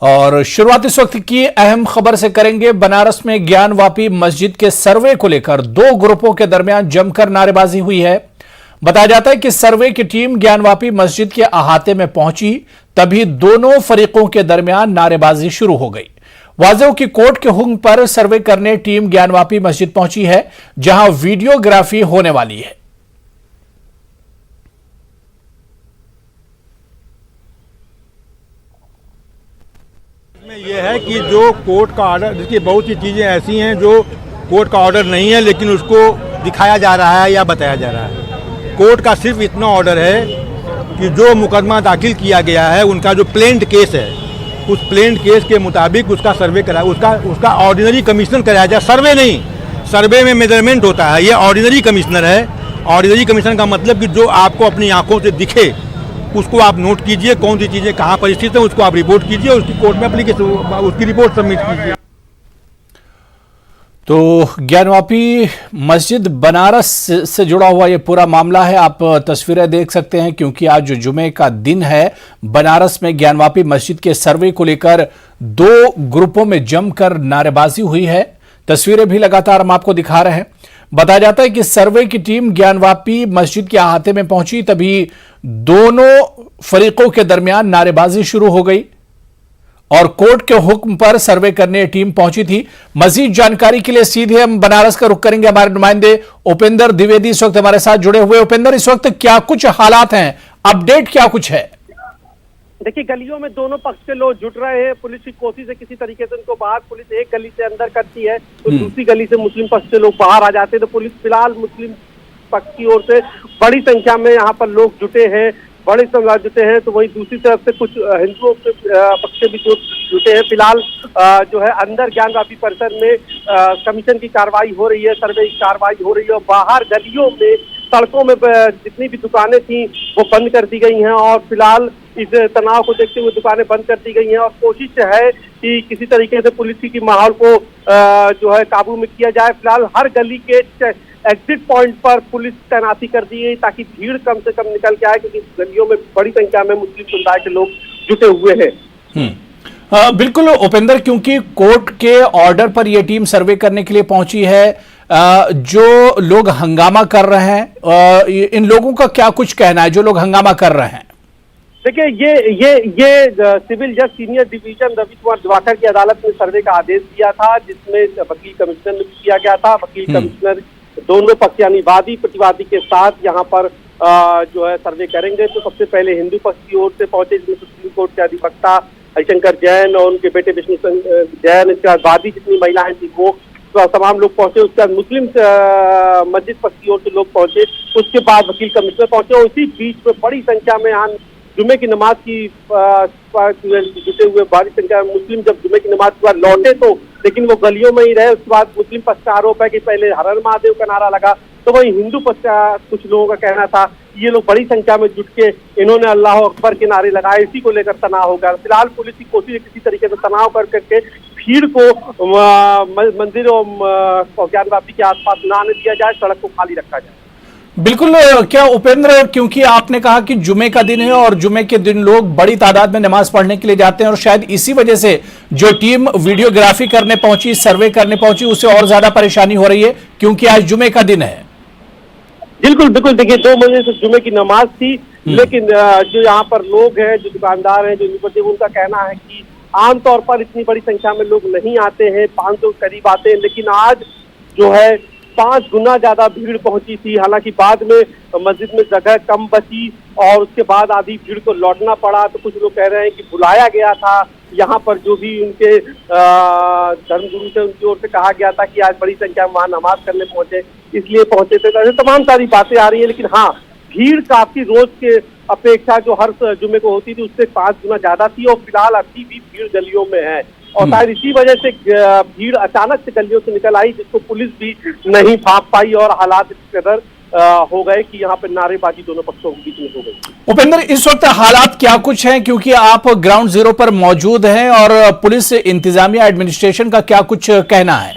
और शुरुआत इस वक्त की अहम खबर से करेंगे। बनारस में ज्ञानवापी मस्जिद के सर्वे को लेकर दो ग्रुपों के दरमियान जमकर नारेबाजी हुई है। बताया जाता है कि सर्वे की टीम ज्ञानवापी मस्जिद के अहाते में पहुंची, तभी दोनों फरीकों के दरमियान नारेबाजी शुरू हो गई। वाज़ेह हो कि कोर्ट के हुक्म पर सर्वे करने टीम ज्ञानवापी मस्जिद पहुंची है, जहां वीडियोग्राफी होने वाली है। में यह है कि जो कोर्ट का ऑर्डर, देखिए बहुत सी चीज़ें ऐसी हैं जो कोर्ट का ऑर्डर नहीं है लेकिन उसको दिखाया जा रहा है या बताया जा रहा है। कोर्ट का सिर्फ इतना ऑर्डर है कि जो मुकदमा दाखिल किया गया है, उनका जो प्लेन्ड केस है, उस प्लेन्ड केस के मुताबिक उसका सर्वे करा, उसका ऑर्डिनरी कमीशन कराया जाए। सर्वे नहीं, सर्वे में मेजरमेंट होता है। ये ऑर्डिनरी कमिश्नर है। ऑर्डिनरी कमीशन का मतलब कि जो आपको अपनी आंखों से दिखे उसको आप नोट कीजिए, कौन सी चीज़ें कहाँ पर स्थित है उसको आप रिपोर्ट कीजिए, उसकी कोर्ट में एप्लीकेशन, उसकी रिपोर्ट सबमिट कीजिए। तो ज्ञानवापी मस्जिद बनारस से जुड़ा हुआ ये पूरा मामला है। आप तस्वीरें देख सकते हैं, क्योंकि आज जो जुमे का दिन है, बनारस में ज्ञानवापी मस्जिद के सर्वे को लेकर दो ग्रुपों में जमकर नारेबाजी हुई है। तस्वीरें भी लगातार हम आपको दिखा रहे हैं। बताया जाता है कि सर्वे की टीम ज्ञानवापी मस्जिद के अहाते में पहुंची, तभी दोनों फरीकों के दरमियान नारेबाजी शुरू हो गई और कोर्ट के हुक्म पर सर्वे करने टीम पहुंची थी। मजीद जानकारी के लिए सीधे हम बनारस का रुख करेंगे। हमारे नुमाइंदे उपेंद्र द्विवेदी इस वक्त हमारे साथ जुड़े हुए। उपेंद्र, इस वक्त क्या कुछ हालात हैं, अपडेट क्या कुछ है? देखिए, गलियों में दोनों पक्ष के लोग जुट रहे हैं। पुलिस की कोशिश है किसी तरीके से उनको बाहर, पुलिस एक गली से अंदर करती है तो दूसरी गली से मुस्लिम पक्ष के लोग बाहर आ जाते हैं। तो पुलिस फिलहाल मुस्लिम पक्ष की ओर से बड़ी संख्या में यहाँ पर लोग जुटे हैं, बड़ी संख्या जुटे हैं। तो वही दूसरी तरफ से कुछ हिंदुओं के पक्ष से भी जुटे हैं। फिलहाल जो है अंदर ज्ञानवापी परिसर में कमीशन की कार्रवाई हो रही है, सर्वे की कार्रवाई हो रही है। और बाहर गलियों में, सड़कों में जितनी भी दुकानें थी वो बंद कर दी गई हैं और फिलहाल इस तनाव को देखते हुए दुकानें बंद कर दी गई हैं। और कोशिश है कि किसी तरीके से पुलिस की माहौल को जो है काबू में किया जाए। फिलहाल हर गली के एग्जिट पॉइंट पर पुलिस तैनाती कर दी गई ताकि भीड़ कम से कम निकल के आए, क्योंकि गलियों में बड़ी संख्या में मुस्लिम समुदाय के लोग जुटे हुए हैं। बिल्कुल उपेंद्र, क्योंकि कोर्ट के ऑर्डर पर यह टीम सर्वे करने के लिए पहुंची है। जो लोग हंगामा कर रहे हैं, इन लोगों का क्या कुछ कहना है, जो लोग हंगामा कर रहे हैं? देखिए, ये सिविल जज सीनियर डिवीजन रवि कुमार दिवाकर की अदालत ने सर्वे का आदेश दिया था, जिसमें वकील कमिश्नर ने किया गया था। वकील कमिश्नर दोनों पक्ष यानी वादी प्रतिवादी के साथ यहाँ पर जो है सर्वे करेंगे। तो सबसे पहले हिंदू पक्ष की ओर से पहुंचे, जिसमें सुप्रीम कोर्ट के अधिवक्ता हरिशंकर जैन और उनके बेटे विष्णु जैन, इसके बाद वादी जितनी महिलाएं थी वो तमाम लोग पहुंचे। उसके बाद मुस्लिम मस्जिद पक्ष की ओर से लोग पहुंचे, उसके बाद वकील कमिश्नर पहुंचे। और इसी बीच में बड़ी संख्या में यहाँ जुमे की नमाज की जुटे हुए भारी संख्या में मुस्लिम जब जुमे की नमाज के बाद लौटे तो लेकिन वो गलियों में ही रहे। उसके बाद मुस्लिम पक्ष का आरोप है कि पहले हर हर महादेव का नारा लगा, तो वही हिंदू पक्ष का कुछ लोगों का कहना था ये लोग बड़ी संख्या में जुट के इन्होंने अल्लाह अकबर के नारे लगाए। इसी को लेकर तनाव हो गया। फिलहाल पुलिस की कोशिश है किसी तरीके से तनाव करके भीड़ को मंदिर और ज्ञानवापी के आसपास न आने दिया जाए, सड़क को खाली रखा जाए। बिल्कुल। क्या उपेंद्र, क्योंकि आपने कहा कि जुमे का दिन है और जुमे के दिन लोग बड़ी तादाद में नमाज पढ़ने के लिए जाते हैं और शायद इसी वजह से जो टीम वीडियोग्राफी करने पहुंची, सर्वे करने पहुंची, उसे और ज्यादा परेशानी हो रही है क्योंकि आज जुमे का दिन है। बिल्कुल बिल्कुल। देखिए, 2 बजे से जुमे की नमाज थी, लेकिन जो यहाँ पर लोग हैं, जो दुकानदार हैं, जो उनका कहना है कि आमतौर पर इतनी बड़ी संख्या में लोग नहीं आते हैं, 500 के करीब आते हैं, लेकिन आज जो है 5 गुना ज्यादा भीड़ पहुंची थी। हालांकि बाद में मस्जिद में जगह कम बची और उसके बाद आधी भीड़ को लौटना पड़ा। तो कुछ लोग कह रहे हैं कि बुलाया गया था यहाँ पर, जो भी उनके धर्मगुरु थे उनकी ओर से कहा गया था कि आज बड़ी संख्या में वहाँ नमाज करने पहुंचे, इसलिए पहुंचे थे। तो तमाम सारी बातें आ रही है, लेकिन हाँ, भीड़ काफी रोज के अपेक्षा जो हर जुमे को होती थी उससे 5 गुना ज्यादा थी और फिलहाल अभी भी भीड़ गलियों में है। और शायद इसी वजह से भीड़ अचानक से गलियों से निकल आई, जिसको पुलिस भी नहीं भांप पाई और हालात इस कदर हो गए कि यहाँ पे नारेबाजी दोनों पक्षों के बीच में हो गई। उपेंद्र, इस वक्त हालात क्या कुछ हैं, क्योंकि आप ग्राउंड जीरो पर मौजूद हैं, और पुलिस, इंतजामिया, एडमिनिस्ट्रेशन का क्या कुछ कहना है?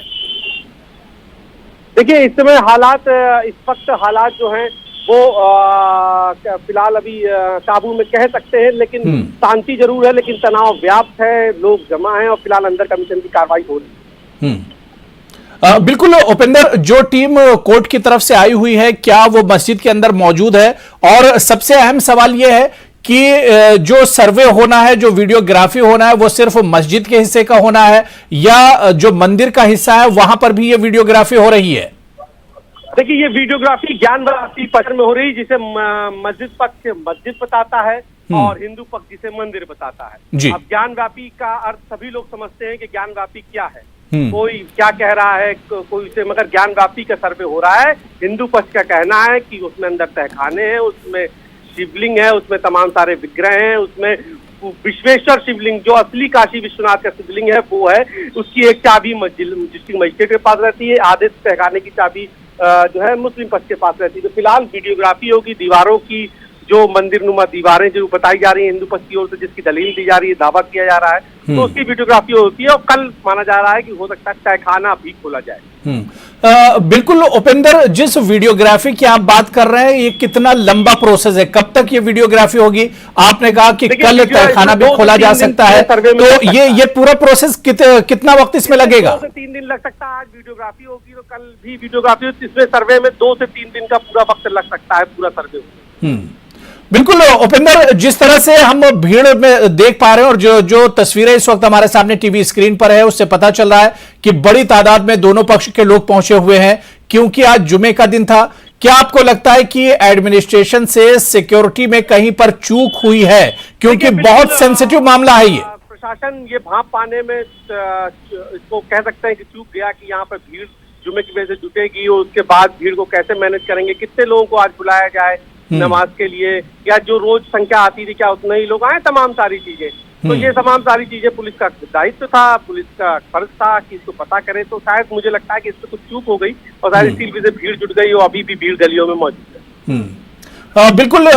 देखिए, इस समय हालात, इस वक्त हालात जो हैं वो फिलहाल अभी काबू में कह सकते हैं, लेकिन शांति जरूर है, लेकिन तनाव व्याप्त है, लोग जमा हैं और फिलहाल अंदर कमीशन की कार्रवाई हो रही है। बिल्कुल उपेंद्र, जो टीम कोर्ट की तरफ से आई हुई है क्या वो मस्जिद के अंदर मौजूद है? और सबसे अहम सवाल यह है कि जो सर्वे होना है, जो वीडियोग्राफी होना है, वो सिर्फ मस्जिद के हिस्से का होना है या जो मंदिर का हिस्सा है वहां पर भी ये वीडियोग्राफी हो रही है? देखिए, ये वीडियोग्राफी ज्ञानवापी पथ में हो रही है, जिसे मस्जिद पक्ष मस्जिद बताता है और हिंदू पक्ष जिसे मंदिर बताता है। अब ज्ञानव्यापी का अर्थ सभी लोग समझते हैं कि ज्ञानव्यापी क्या है, कोई क्या कह रहा है, कोई उसे, मगर ज्ञानव्यापी का सर्वे हो रहा है। हिंदू पक्ष का कहना है कि उसमें अंदर तहखाने हैं, उसमें शिवलिंग है, उसमें तमाम सारे विग्रह हैं, उसमें विश्वेश्वर शिवलिंग जो असली काशी विश्वनाथ का शिवलिंग है वो है, उसकी एक चाबी डिस्ट्रिक्ट मजिस्ट्रेट के पास रहती है, आधे तहखाने की चाबी जो है मुस्लिम पक्ष के पास रहती है। तो फिलहाल वीडियोग्राफी होगी, दीवारों की जो मंदिर नुमा दीवारें जो बताई जा रही है हिंदू पक्ष की ओर से, जिसकी दलील दी जा रही है, दावा किया जा रहा है, तो उसकी वीडियोग्राफी होती है और कल माना जा रहा है कि हो सकता है तहखाना भी खोला जाए। बिल्कुल उपेंद्र, जिस वीडियोग्राफी की आप बात कर रहे हैं ये कितना लंबा प्रोसेस है, कब तक ये वीडियोग्राफी होगी? आपने कहा कि कल तहखाना भी खोला जा सकता है, तो ये पूरा प्रोसेस कितना वक्त इसमें लगेगा? 2 से 3 दिन लग सकता है। आज वीडियोग्राफी होगी तो कल भी वीडियोग्राफी होगी, इसमें सर्वे में 2 से 3 दिन का पूरा वक्त लग सकता है, पूरा सर्वे। बिल्कुल उपेंद्र, जिस तरह से हम भीड़ में देख पा रहे हैं और जो तस्वीरें इस वक्त हमारे सामने टीवी स्क्रीन पर है, उससे पता चल रहा है कि बड़ी तादाद में दोनों पक्ष के लोग पहुंचे हुए हैं, क्योंकि आज जुमे का दिन था। क्या आपको लगता है कि एडमिनिस्ट्रेशन से सिक्योरिटी में कहीं पर चूक हुई है, क्योंकि बहुत सेंसिटिव मामला है ये? प्रशासन ये भांप पाने में इसको कह सकते हैं कि चूक गया कि यहाँ पर भीड़ जुमे की वजह से जुटेगी और उसके बाद भीड़ को कैसे मैनेज करेंगे, कितने लोगों को आज बुलाया जाए नमाज के लिए, या जो रोज संख्या आती थी क्या उतने ही लोग आए, तमाम सारी चीजें। तो ये तमाम सारी चीजें पुलिस का दायित्व था, पुलिस का फर्ज था कि इसको पता करे। तो शायद मुझे लगता है कि इससे कुछ चूक हो गई और शायद इसी वजह से भीड़ जुट गई और अभी भी भीड़ गलियों में मौजूद है। बिल्कुल,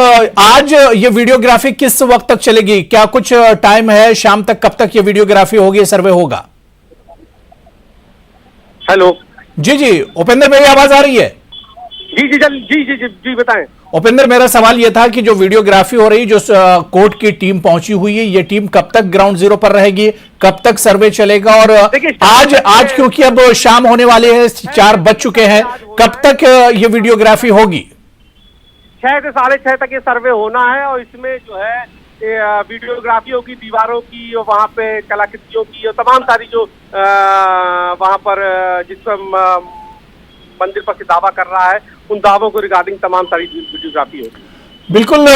आज ये वीडियोग्राफी किस वक्त तक चलेगी? क्या कुछ टाइम है शाम तक? कब तक ये वीडियोग्राफी होगी, सर्वे होगा? हेलो, जी उपेंद्र, मेरी आवाज आ रही है? जी बताएं। उपेंद्र, मेरा सवाल यह था कि जो वीडियोग्राफी हो रही, जो कोर्ट की टीम पहुंची हुई है, ये टीम कब तक ग्राउंड जीरो पर रहेगी, कब तक सर्वे चलेगा? और आज क्योंकि अब शाम होने वाले हैं, 4 बज चुके हैं, कब तक ये वीडियोग्राफी होगी? 6 से 6:30 तक ये सर्वे होना है और इसमें जो है वीडियोग्राफी होगी, दीवारों की और वहाँ पे कलाकृतियों की और तमाम सारी जो वहाँ पर जिस पर मंदिर पर दावा कर रहा है उन दावों को रिगार्डिंग तमाम सारी वीडियोग्राफी होगी। बिल्कुल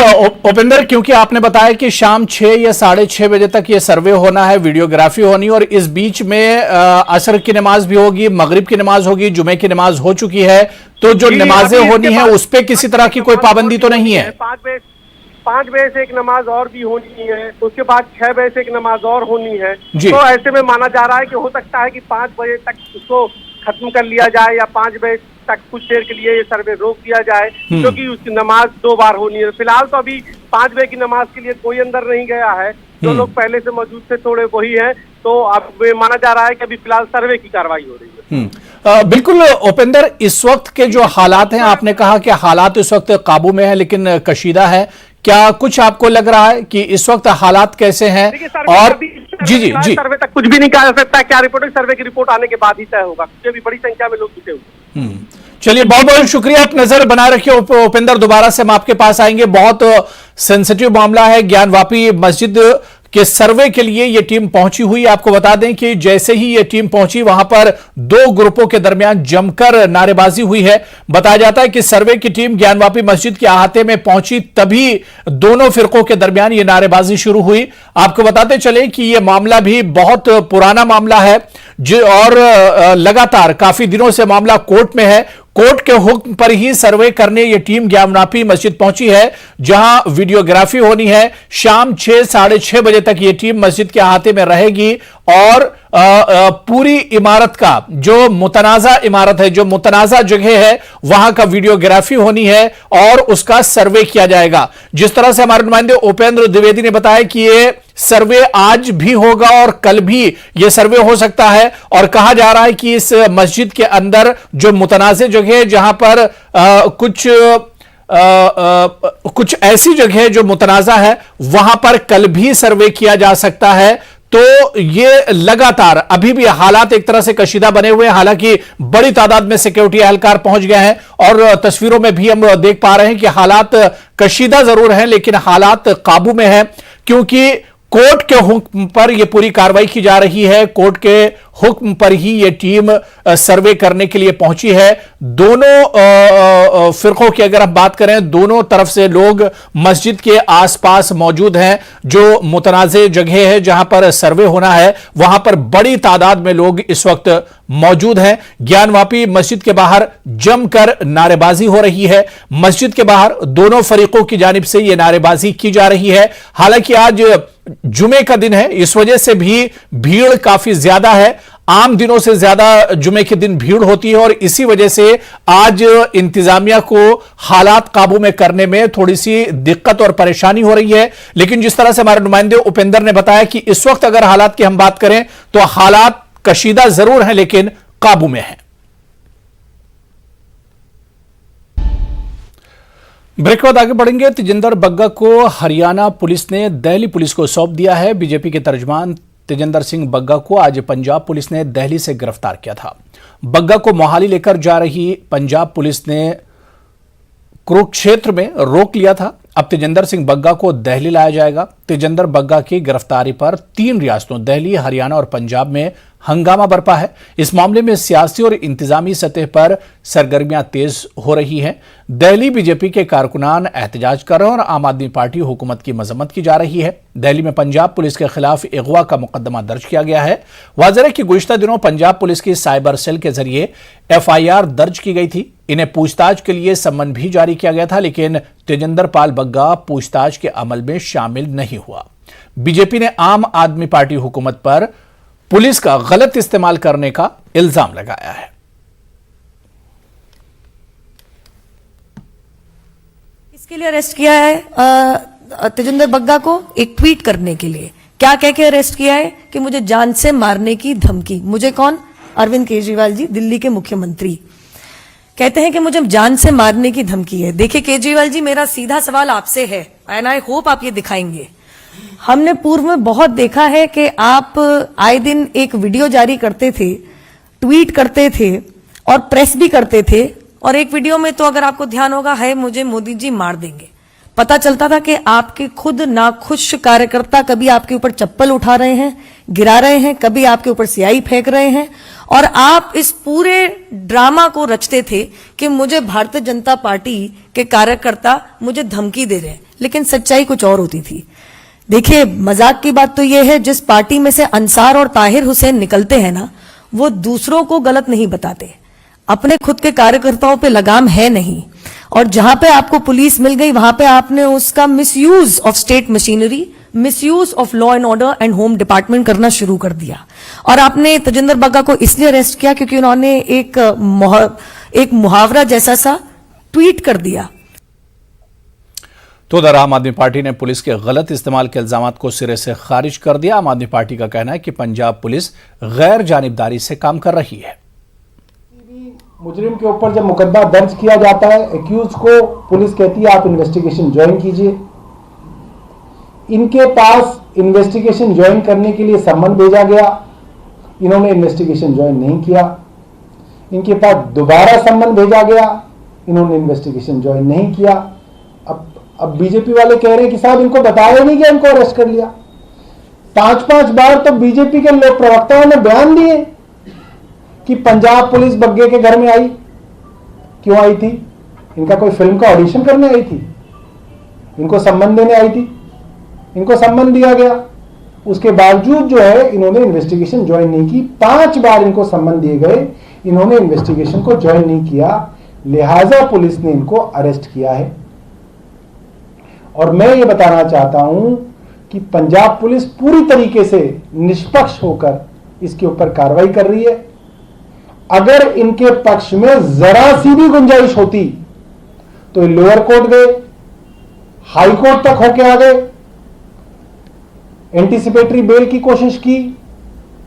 उपेंद्र, क्योंकि आपने बताया कि शाम 6 या 6:30 बजे तक ये सर्वे होना है, वीडियोग्राफी होनी, और इस बीच में असर की नमाज भी होगी, मगरिब की नमाज होगी, जुमे की नमाज हो चुकी है, तो जो नमाजें होनी है उस पर किसी तरह की कोई पाबंदी तो नहीं है? 5 बजे से एक नमाज और भी होनी है, उसके बाद 6 बजे से एक नमाज और होनी है। तो ऐसे में माना जा रहा है कि हो सकता है कि 5 बजे तक उसको खत्म कर लिया जाए या 5 बजे तक कुछ देर के लिए ये सर्वे रोक दिया जाए, क्योंकि उसकी नमाज 2 बार होनी है। फिलहाल तो अभी 5 बजे की नमाज के लिए कोई अंदर नहीं गया है, जो लोग पहले से मौजूद थे थोड़े वही हैं। तो अब माना जा रहा है कि अभी फिलहाल सर्वे की कार्रवाई हो रही है। बिल्कुल उपेंद्र, इस वक्त के जो हालात हैं, आपने कहा कि हालात इस वक्त काबू में है लेकिन कशीदा है, क्या कुछ आपको लग रहा है कि इस वक्त हालात कैसे हैं? और जी सर्वे तक कुछ भी नहीं कहा जा सकता, क्या रिपोर्ट, सर्वे की रिपोर्ट आने के बाद ही तय होगा, क्योंकि अभी बड़ी संख्या में लोग जुटे हुए। चलिए, बहुत बहुत शुक्रिया, आप नजर बनाए रखिए उपेंद्र, दोबारा से हम आपके पास आएंगे। बहुत सेंसिटिव मामला है, ज्ञानवापी मस्जिद के सर्वे के लिए यह टीम पहुंची हुई। आपको बता दें कि जैसे ही यह टीम पहुंची वहां पर 2 ग्रुपों के दरमियान जमकर नारेबाजी हुई है। बताया जाता है कि सर्वे की टीम ज्ञानवापी मस्जिद के अहाते में पहुंची, तभी दोनों फिरकों के दरमियान यह नारेबाजी शुरू हुई। आपको बताते चले कि यह मामला भी बहुत पुराना मामला है और लगातार काफी दिनों से मामला कोर्ट में है। कोर्ट के हुक्म पर ही सर्वे करने ये टीम ज्ञानवापी मस्जिद पहुंची है, जहां वीडियोग्राफी होनी है। शाम 6 साढ़े 6 बजे तक ये टीम मस्जिद के अहाते में रहेगी और पूरी इमारत का जो मुतनाजा इमारत है, जो मुतनाजा जगह है, वहां का वीडियोग्राफी होनी है और उसका सर्वे किया जाएगा। जिस तरह से हमारे नुमाइंदे उपेंद्र द्विवेदी ने बताया कि ये सर्वे आज भी होगा और कल भी यह सर्वे हो सकता है, और कहा जा रहा है कि इस मस्जिद के अंदर जो मुतनाज़े जगह है, जहां पर कुछ कुछ ऐसी जगह जो मुतनाजा है वहां पर कल भी सर्वे किया जा सकता है, तो ये लगातार अभी भी हालात एक तरह से कशीदा बने हुए हैं। हालांकि बड़ी तादाद में सिक्योरिटी एहलकार पहुंच गए हैं और तस्वीरों में भी हम देख पा रहे हैं कि हालात कशीदा जरूर हैं लेकिन हालात काबू में हैं, क्योंकि कोर्ट के हुक्म पर यह पूरी कार्रवाई की जा रही है। कोर्ट के हुक्म पर ही यह टीम सर्वे करने के लिए पहुंची है। दोनों फिरकों की अगर हम बात करें, दोनों तरफ से लोग मस्जिद के आसपास मौजूद हैं। जो मुतनाज़े जगह है जहां पर सर्वे होना है वहां पर बड़ी तादाद में लोग इस वक्त मौजूद हैं। ज्ञानवापी मस्जिद के बाहर जमकर नारेबाजी हो रही है। मस्जिद के बाहर दोनों फरीकों की जानिब से यह नारेबाजी की जा रही है। हालांकि आज जुमे का दिन है, इस वजह से भी भीड़ काफी ज्यादा है। आम दिनों से ज्यादा जुमे के दिन भीड़ होती है और इसी वजह से आज इंतजामिया को हालात काबू में करने में थोड़ी सी दिक्कत और परेशानी हो रही है। लेकिन जिस तरह से हमारे नुमाइंदे उपेंद्र ने बताया कि इस वक्त अगर हालात की हम बात करें तो हालात कशीदा जरूर हैं लेकिन काबू में हैं। ब्रेक के बाद आगे बढ़ेंगे। तेजिंदर बग्गा को हरियाणा पुलिस ने दिल्ली पुलिस को सौंप दिया है। बीजेपी के तर्जमान तेजिंदर सिंह बग्गा को आज पंजाब पुलिस ने दिल्ली से गिरफ्तार किया था। बग्गा को मोहाली लेकर जा रही पंजाब पुलिस ने कुरुक्षेत्र में रोक लिया था। अब तेजिंदर सिंह बग्गा को दिल्ली लाया जाएगा। तेजिंदर बग्गा की गिरफ्तारी पर 3 रियासतों दिल्ली, हरियाणा और पंजाब में हंगामा बरपा है। इस मामले में सियासी और इंतजामी सतह पर सरगर्मियां तेज हो रही हैं। दिल्ली बीजेपी के कारकुनान एहतजाज कर रहे हैं और आम आदमी पार्टी हुकूमत की मजम्मत की जा रही है। दिल्ली में पंजाब पुलिस के खिलाफ अगवा का मुकदमा दर्ज किया गया है। वाज़ेह है कि गुज़िश्ता दिनों पंजाब पुलिस की साइबर सेल के जरिए FIR दर्ज की गई थी। इन्हें पूछताछ के लिए सम्मन भी जारी किया गया था, लेकिन तेजिंदर पाल बग्गा पूछताछ के अमल में शामिल नहीं हुआ। बीजेपी ने आम आदमी पार्टी हुकूमत पर पुलिस का गलत इस्तेमाल करने का इल्जाम लगाया है। इसके लिए अरेस्ट किया है तेजिंदर बग्गा को एक ट्वीट करने के लिए। क्या कह के अरेस्ट किया है कि मुझे जान से मारने की धमकी। मुझे कौन? अरविंद केजरीवाल जी, दिल्ली के मुख्यमंत्री, कहते हैं कि मुझे जान से मारने की धमकी है। देखिए केजरीवाल जी, मेरा सीधा सवाल आपसे है एंड आई होप आप ये दिखाएंगे। हमने पूर्व में बहुत देखा है कि आप आए दिन एक वीडियो जारी करते थे, ट्वीट करते थे और प्रेस भी करते थे। और एक वीडियो में तो अगर आपको ध्यान होगा, है मुझे मोदी जी मार देंगे। पता चलता था कि आपके खुद नाखुश कार्यकर्ता कभी आपके ऊपर चप्पल उठा रहे हैं, गिरा रहे हैं, कभी आपके ऊपर स्याही फेंक रहे हैं। और आप इस पूरे ड्रामा को रचते थे कि मुझे भारतीय जनता पार्टी के कार्यकर्ता मुझे धमकी दे रहे हैं, लेकिन सच्चाई कुछ और होती थी। देखिए मजाक की बात तो यह है, जिस पार्टी में से अंसार और ताहिर हुसैन निकलते हैं ना, वो दूसरों को गलत नहीं बताते, अपने खुद के कार्यकर्ताओं पे लगाम है नहीं। और जहां पे आपको पुलिस मिल गई वहां पे आपने उसका misuse of state machinery, misuse of law and order and home department करना शुरू कर दिया। और आपने तेजिंदर बग्गा को इसलिए अरेस्ट किया क्योंकि उन्होंने एक मुहावरा जैसा सा ट्वीट कर दिया। तो उधर आम आदमी पार्टी ने पुलिस के गलत इस्तेमाल के इल्जामात को सिरे से खारिज कर दिया। आम आदमी पार्टी का कहना है कि पंजाब पुलिस गैर जानिबदारी से काम कर रही है। मुजरिम के ऊपर जब मुकदमा दर्ज किया जाता है, एक्यूज को पुलिस कहती है आप इन्वेस्टिगेशन ज्वाइन कीजिए। इनके पास इन्वेस्टिगेशन ज्वाइन करने के लिए सम्मन भेजा गया, इन्होंने इन्वेस्टिगेशन ज्वाइन नहीं किया। इनके पास दोबारा सम्मन भेजा गया, इन्होंने इन्वेस्टिगेशन ज्वाइन नहीं किया। अब बीजेपी वाले कह रहे हैं कि साहब इनको बताया नहीं कि इनको अरेस्ट कर लिया। 5-5 बार तो बीजेपी के लोक प्रवक्ताओं ने बयान दिए कि पंजाब पुलिस बग्गे के घर में आई। क्यों आई थी? इनका कोई फिल्म का ऑडिशन करने आई थी? इनको सम्मन देने आई थी? इनको सम्मन दिया गया, उसके बावजूद जो है इन्होंने इन्वेस्टिगेशन ज्वाइन नहीं की। 5 बार इनको सम्मन दिए गए, इन्होंने इन्वेस्टिगेशन को ज्वाइन नहीं किया, लिहाजा पुलिस ने इनको अरेस्ट किया है। और मैं ये बताना चाहता हूं कि पंजाब पुलिस पूरी तरीके से निष्पक्ष होकर इसके ऊपर कार्रवाई कर रही है। अगर इनके पक्ष में जरा सी भी गुंजाइश होती तो लोअर कोर्ट गए, हाई कोर्ट तक होके आ गए, एंटीसिपेटरी बेल की कोशिश की,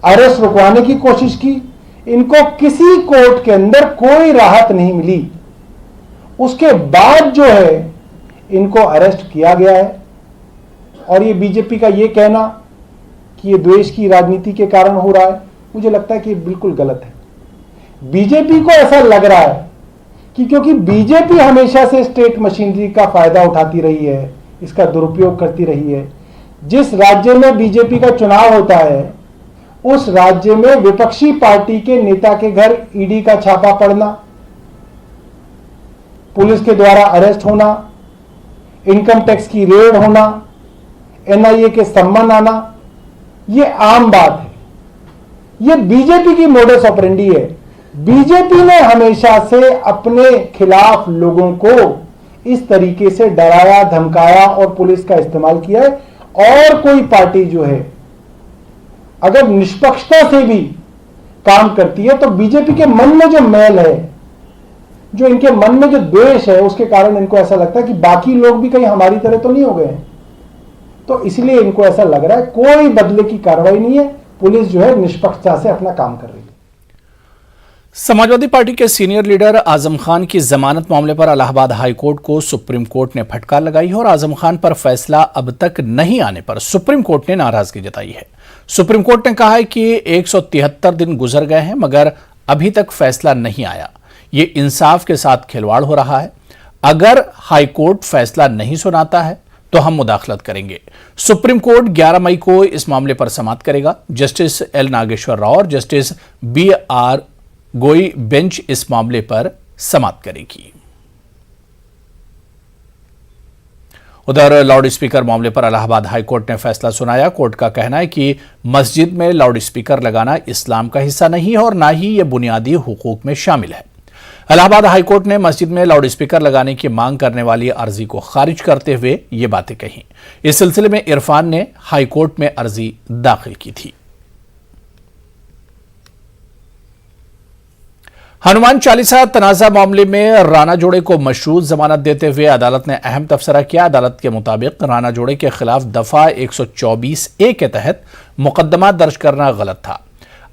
अरेस्ट रुकवाने की कोशिश की। इनको किसी कोर्ट के अंदर कोई राहत नहीं मिली उसके बाद जो है इनको अरेस्ट किया गया है। और ये बीजेपी का ये कहना कि ये द्वेष की राजनीति के कारण हो रहा है, मुझे लगता है कि ये बिल्कुल गलत है। बीजेपी को ऐसा लग रहा है कि क्योंकि बीजेपी हमेशा से स्टेट मशीनरी का फायदा उठाती रही है, इसका दुरुपयोग करती रही है। जिस राज्य में बीजेपी का चुनाव होता है उस राज्य में विपक्षी पार्टी के नेता के घर ईडी का छापा पड़ना, पुलिस के द्वारा अरेस्ट होना, इनकम टैक्स की रेड होना, एनआईए के सम्मन आना, यह आम बात है। यह बीजेपी की मोडस ऑपरेंडी है। बीजेपी ने हमेशा से अपने खिलाफ लोगों को इस तरीके से डराया, धमकाया और पुलिस का इस्तेमाल किया है। और कोई पार्टी जो है अगर निष्पक्षता से भी काम करती है तो बीजेपी के मन में जो मैल है, जो इनके मन में जो द्वेष है, उसके कारण इनको ऐसा लगता है कि बाकी लोग भी कहीं हमारी तरह तो नहीं हो गए हैं। तो इसलिए इनको ऐसा लग रहा है कोई बदले की कार्रवाई नहीं है, पुलिस जो है निष्पक्षता से अपना काम कर रही है। समाजवादी पार्टी के सीनियर लीडर आजम खान की जमानत मामले पर इलाहाबाद हाई कोर्ट को सुप्रीम कोर्ट ने फटकार लगाई है और आजम खान पर फैसला अब तक नहीं आने पर सुप्रीम कोर्ट ने नाराजगी जताई है। सुप्रीम कोर्ट ने कहा है कि 173 दिन गुजर गए हैं मगर अभी तक फैसला नहीं आया। ये इंसाफ के साथ खिलवाड़ हो रहा है। अगर हाई कोर्ट फैसला नहीं सुनाता है तो हम मुदाखलत करेंगे। सुप्रीम कोर्ट 11 मई को इस मामले पर समाप्त करेगा। जस्टिस एल नागेश्वर राव और जस्टिस BR गोई बेंच इस मामले पर समाप्त करेगी। उधर लाउड स्पीकर मामले पर इलाहाबाद हाई कोर्ट ने फैसला सुनाया। कोर्ट का कहना है कि मस्जिद में लाउड स्पीकर लगाना इस्लाम का हिस्सा नहीं है और ना ही यह बुनियादी हुकूक में शामिल है। इलाहाबाद हाई कोर्ट ने मस्जिद में लाउड स्पीकर लगाने की मांग करने वाली अर्जी को खारिज करते हुए ये बातें कही। इस सिलसिले में इरफान ने हाई कोर्ट में अर्जी दाखिल की थी। हनुमान चालीसा तनाजा मामले में राणा जोड़े को मशरूत जमानत देते हुए अदालत ने अहम तबसरा किया। अदालत के मुताबिक राणा जोड़े के खिलाफ दफा 124A के तहत मुकदमा दर्ज करना गलत था।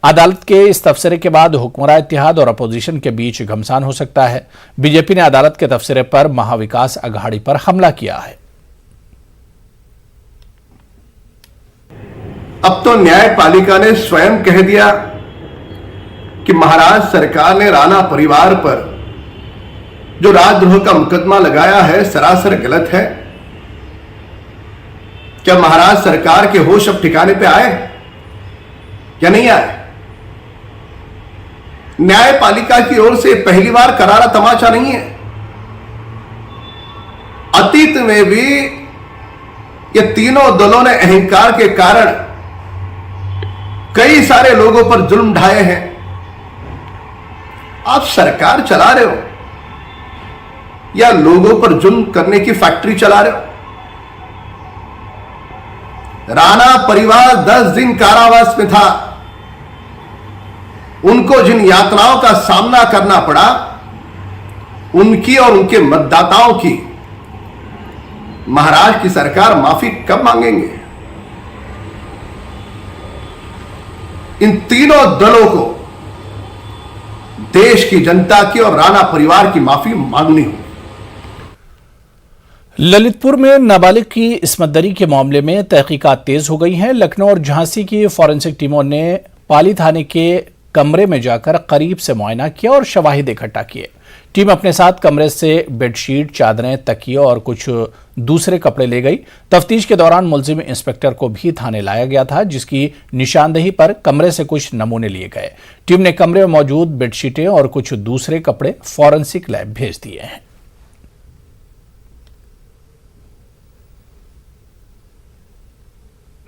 अदालत के इस तबसरे के बाद हुक्मरान इत्तेहाद और अपोजिशन के बीच घमसान हो सकता है। बीजेपी ने अदालत के तबसरे पर महाविकास अघाड़ी पर हमला किया है। अब तो न्यायपालिका ने स्वयं कह दिया कि महाराष्ट्र सरकार ने राणा परिवार पर जो राजद्रोह का मुकदमा लगाया है सरासर गलत है। क्या महाराष्ट्र सरकार के होश अब ठिकाने पे आए या नहीं आए? न्यायपालिका की ओर से पहली बार करारा तमाचा नहीं है। अतीत में भी ये तीनों दलों ने अहंकार के कारण कई सारे लोगों पर जुल्म ढाए हैं। आप सरकार चला रहे हो या लोगों पर जुल्म करने की फैक्ट्री चला रहे हो? राणा परिवार 10 दिन कारावास में था। उनको जिन यातनाओं का सामना करना पड़ा, उनकी और उनके मतदाताओं की महाराष्ट्र की सरकार माफी कब मांगेंगे? इन तीनों दलों को देश की जनता की और राणा परिवार की माफी मांगनी होगी। ललितपुर में नाबालिग की इस्मतदरी के मामले में तहकीकात तेज हो गई हैं। लखनऊ और झांसी की फॉरेंसिक टीमों ने पाली थाने के कमरे में जाकर करीब से मुआयना किया और शवाहिद इकट्ठा किए। टीम अपने साथ कमरे से बेडशीट, चादरें, तकिए और कुछ दूसरे कपड़े ले गई। तफ्तीश के दौरान मुलजिम इंस्पेक्टर को भी थाने लाया गया था, जिसकी निशानदेही पर कमरे से कुछ नमूने लिए गए। टीम ने कमरे में मौजूद बेडशीटें और कुछ दूसरे कपड़े फॉरेंसिक लैब भेज दिए हैं।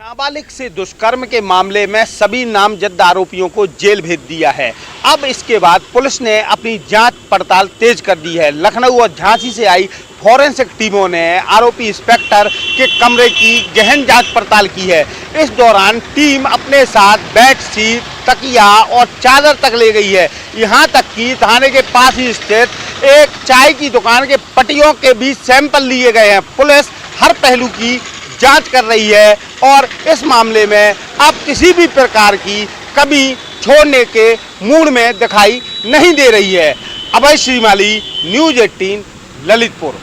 नाबालिग से दुष्कर्म के मामले में सभी नामजद आरोपियों को जेल भेज दिया है। अब इसके बाद पुलिस ने अपनी जांच पड़ताल तेज कर दी है। लखनऊ और झांसी से आई फॉरेंसिक टीमों ने आरोपी इंस्पेक्टर के कमरे की गहन जांच पड़ताल की है। इस दौरान टीम अपने साथ बेडशीट, तकिया और चादर तक ले गई है। यहाँ तक कि थाने के पास ही स्थित एक चाय की दुकान के पटियों के भी सैंपल लिए गए हैं। पुलिस हर पहलू की जांच कर रही है और इस मामले में अब किसी भी प्रकार की कमी छोड़ने के मूड में दिखाई नहीं दे रही है। अभय श्रीमाली, न्यूज़ 18, ललितपुर।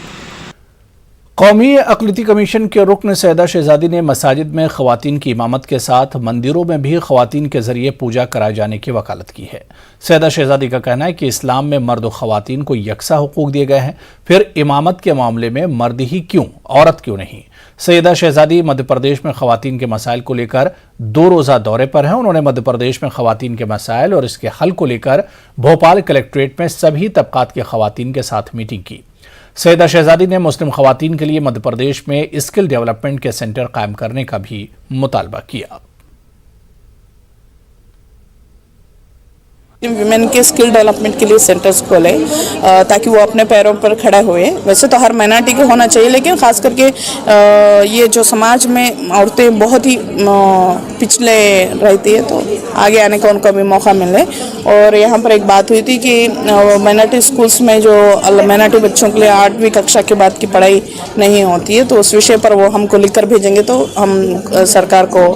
कौमी अक़लियती कमीशन के रुकन सैयदा शहजादी ने मसाजिद में ख़वातीन की इमामत के साथ मंदिरों में भी ख़वातीन के ज़रिए पूजा कराए जाने की वकालत की है। सैयदा शहजादी का कहना है कि इस्लाम में मर्द और ख़वातीन को यकसा हुकूक दिए गए हैं, फिर इमामत के मामले में मर्द ही क्यों, औरत क्यों नहीं। सैयदा शहजादी मध्य प्रदेश में ख़वातीन के मसाइल को लेकर 2 रोज़ा दौरे पर हैं। उन्होंने मध्य प्रदेश में ख़वातीन के मसाइल और इसके हल को लेकर भोपाल कलेक्ट्रेट में सभी तबकात के ख़वातीन के साथ मीटिंग की। सैयदा शहजादी ने मुस्लिम ख़वातीन के लिए मध्य प्रदेश में स्किल डेवलपमेंट के सेंटर कायम करने का भी मुतालबा किया। विमेन के स्किल डेवलपमेंट के लिए सेंटर्स खोले ताकि वो अपने पैरों पर खड़े हुए। वैसे तो हर माइनॉरिटी को होना चाहिए, लेकिन ख़ास करके ये जो समाज में औरतें बहुत ही पिछले रहती है, तो आगे आने का उनको भी मौका मिले। और यहाँ पर एक बात हुई थी कि माइनॉरिटी स्कूल्स में जो माइनॉरिटी बच्चों के लिए 8वीं कक्षा के बाद की पढ़ाई नहीं होती है, तो उस विषय पर वो हमको लिखकर भेजेंगे, तो हम सरकार को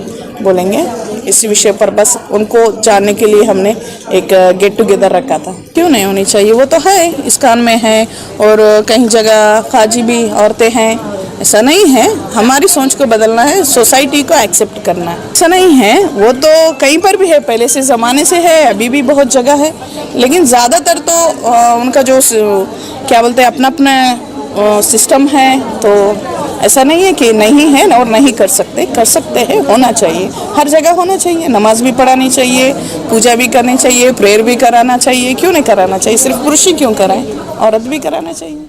बोलेंगे इस विषय पर। बस उनको जानने के लिए हमने एक गेट टुगेदर रखा था। क्यों नहीं होनी चाहिए, वो तो है, इस कान में है और कहीं जगह काजी भी औरतें हैं, ऐसा नहीं है। हमारी सोच को बदलना है, सोसाइटी को एक्सेप्ट करना है। ऐसा नहीं है, वो तो कहीं पर भी है, पहले से ज़माने से है, अभी भी बहुत जगह है, लेकिन ज़्यादातर तो उनका जो क्या बोलते हैं अपना अपना सिस्टम है, तो ऐसा नहीं है कि नहीं है और नहीं कर सकते हैं, होना चाहिए, हर जगह होना चाहिए। नमाज भी पढ़ानी चाहिए, पूजा भी करनी चाहिए, प्रेयर भी कराना चाहिए। क्यों नहीं कराना चाहिए, सिर्फ पुरुष ही क्यों कराएं, औरत भी कराना चाहिए।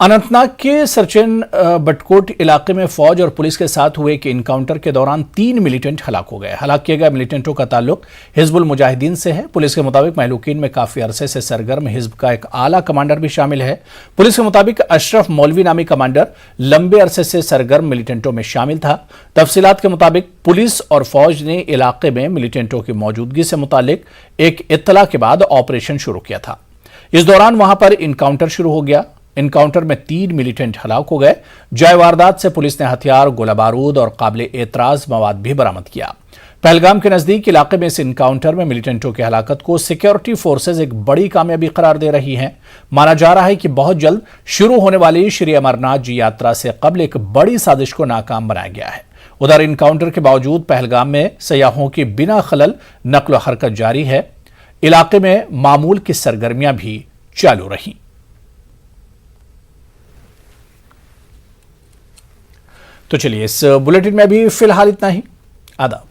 अनंतनाग के सरचेन बटकोट इलाके में फौज और पुलिस के साथ हुए एक इनकाउंटर के दौरान 3 मिलिटेंट हलाक हो गए। हलाक किए गए मिलिटेंटों का ताल्लुक हिजबुल मुजाहिदीन से है। पुलिस के मुताबिक महलूकीन में काफी अरसे से सरगर्म हिजब का एक आला कमांडर भी शामिल है। पुलिस के मुताबिक अशरफ मौलवी नामी कमांडर लंबे अरसे से सरगर्म मिलिटेंटों में शामिल था। तफसीलात के मुताबिक पुलिस और फौज ने इलाके में मिलिटेंटों की मौजूदगी से मुतालिक एक इत्तला के बाद ऑपरेशन शुरू किया था। इस दौरान वहां पर इनकाउंटर शुरू हो गया। इनकाउंटर में 3 मिलिटेंट हलाक हो गए। जय वारदात से पुलिस ने हथियार, गोला बारूद और काबिल एतराज मवाद भी बरामद किया। पहलगाम के नजदीक इलाके में इस इनकाउंटर में मिलिटेंटों की हलाकत को सिक्योरिटी फोर्सेज एक बड़ी कामयाबी करार दे रही हैं। माना जा रहा है कि बहुत जल्द शुरू होने वाली श्री अमरनाथ जी यात्रा से कबल एक बड़ी साजिश को नाकाम बनाया गया है। उधर इनकाउंटर के बावजूद पहलगाम में सयाहों की बिना खलल नक्ल हरकत जारी है। इलाके में मामूल की सरगर्मियां भी चालू रही। तो चलिए, इस बुलेटिन में भी फिलहाल इतना ही। आदाब।